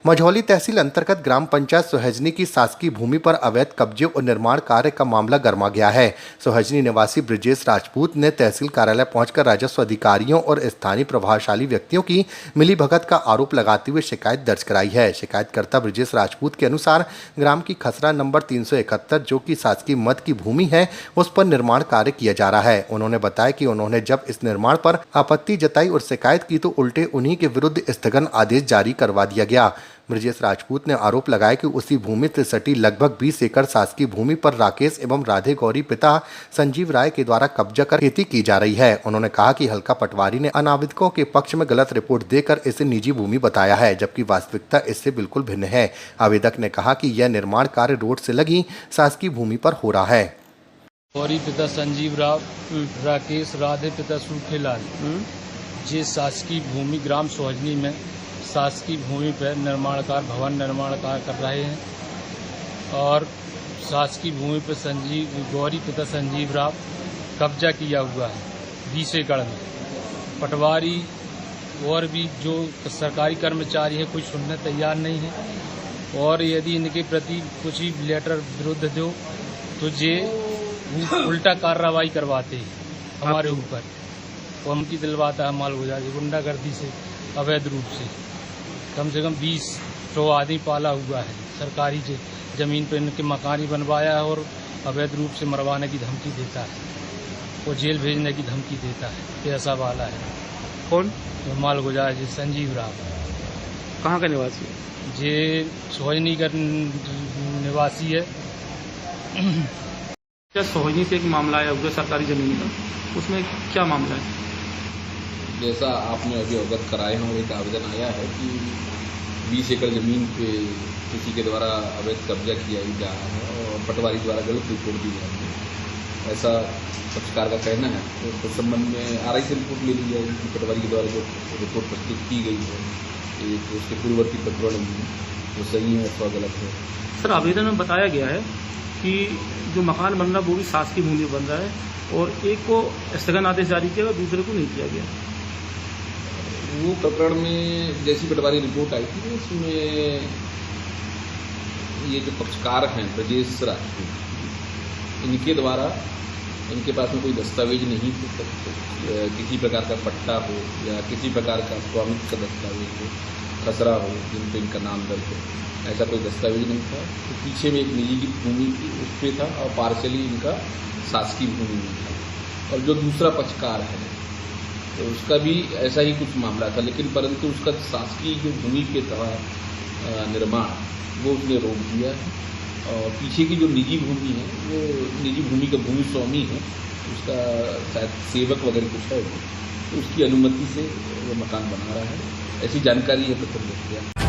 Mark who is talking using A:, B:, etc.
A: मझौली तहसील अंतर्गत ग्राम पंचायत सोहजनी की शासकीय भूमि पर अवैध कब्जे और निर्माण कार्य का मामला गर्मा गया है। सोहजनी निवासी ब्रिजेश राजपूत ने तहसील कार्यालय पहुंचकर राजस्व अधिकारियों और स्थानीय प्रभावशाली व्यक्तियों की मिलीभगत का आरोप लगाते हुए शिकायत दर्ज कराई है। शिकायतकर्ता ब्रिजेश राजपूत के अनुसार ग्राम की खसरा नंबर 371, जो कि शासकीय मद की भूमि है, उस पर निर्माण कार्य किया जा रहा है। उन्होंने बताया कि उन्होंने जब इस निर्माण पर आपत्ति जताई और शिकायत की तो उल्टे उन्हीं के विरुद्ध स्थगन आदेश जारी करवा दिया गया। ब्रिजेश राजपूत ने आरोप लगाया कि उसी भूमि से सटी लगभग 20 एकड़ शासकीय भूमि पर राकेश एवं राधे गौरी पिता संजीव राय के द्वारा कब्जा कर खेती की जा रही है। उन्होंने कहा कि हल्का पटवारी ने अनाविदकों के पक्ष में गलत रिपोर्ट देकर इसे निजी भूमि बताया है, जबकि वास्तविकता इससे बिल्कुल भिन्न है। आवेदक ने कहा कि यह निर्माण कार्य रोड से लगी शासकीय भूमि पर हो रहा है।
B: गौरी पिता संजीव राव, राकेश, राधे पिता सूखेलाल, ये शासकीय भूमि ग्राम सोहजनी में शासकीय भूमि पर निर्माणकार भवन निर्माण कार्य कर रहे हैं और शासकीय भूमि पर गौरी पिता संजीव राव कब्जा किया हुआ है 20 एकड़ में। पटवारी और भी जो सरकारी कर्मचारी है कोई सुनने तैयार नहीं है और यदि इनके प्रति कुछ ही लेटर विरुद्ध दो तो ये उल्टा कार्रवाई करवाते हैं हमारे ऊपर। वो हमकी दिलवाता है मालगुजारी गुंडागर्दी से अवैध रूप से। कम से कम 20 आदमी पाला हुआ है सरकारी जमीन पर इनके मकान ही बनवाया है और अवैध रूप से मरवाने की धमकी देता है, वो जेल भेजने की धमकी देता है। पैसा वाला है।
C: कौन?
B: मालगुजार जी संजीव राव।
C: कहाँ का निवासी?
B: ये सोहजनी का निवासी है।
C: सोहजनी से एक मामला आया हुआ सरकारी जमीन का, उसमें क्या मामला है?
D: जैसा आपने अभी अवगत कराए हैं, एक आवेदन आया है कि 20 एकड़ ज़मीन पे किसी के द्वारा अवैध कब्जा किया जा रहा है और पटवारी द्वारा गलत रिपोर्ट दी जा रही है, ऐसा पक्षकार का कहना है। तो इस संबंध में आरआई से रिपोर्ट ले ली जाएगी कि पटवारी के द्वारा जो रिपोर्ट प्रस्तुत की गई है एक उसके पूर्ववर्ती प्रकरण में वो सही है अथवा गलत है।
C: सर, आवेदन में बताया गया है कि जो मकान बन रहा है वो भी शासकीय भूमि बन रहा है और एक को स्थगन आदेश जारी किया और दूसरे को नहीं किया गया।
D: वो प्रकरण में जैसी पटवारी रिपोर्ट आई थी उसमें ये जो पक्षकार हैं ब्रजेश राजपूत, इनके द्वारा इनके पास में कोई दस्तावेज नहीं थे, किसी प्रकार का पट्टा हो या किसी प्रकार का स्वामित्व का दस्तावेज हो, खसरा हो जिन पर इनका नाम दर्ज हो, ऐसा कोई दस्तावेज नहीं था। तो पीछे में एक निजी की भूमि थी उस पर था और पार्शली इनका शासकीय भूमि में था। और जो दूसरा पक्षकार है तो उसका भी ऐसा ही कुछ मामला था, लेकिन परंतु उसका शासकीय जो भूमि के द्वारा निर्माण वो उसने रोक दिया है और पीछे की जो निजी भूमि है वो निजी भूमि का भूमि स्वामी है, उसका शायद सेवक वगैरह कुछ है, तो उसकी अनुमति से वो मकान बना रहा है, ऐसी जानकारी है पत्र में।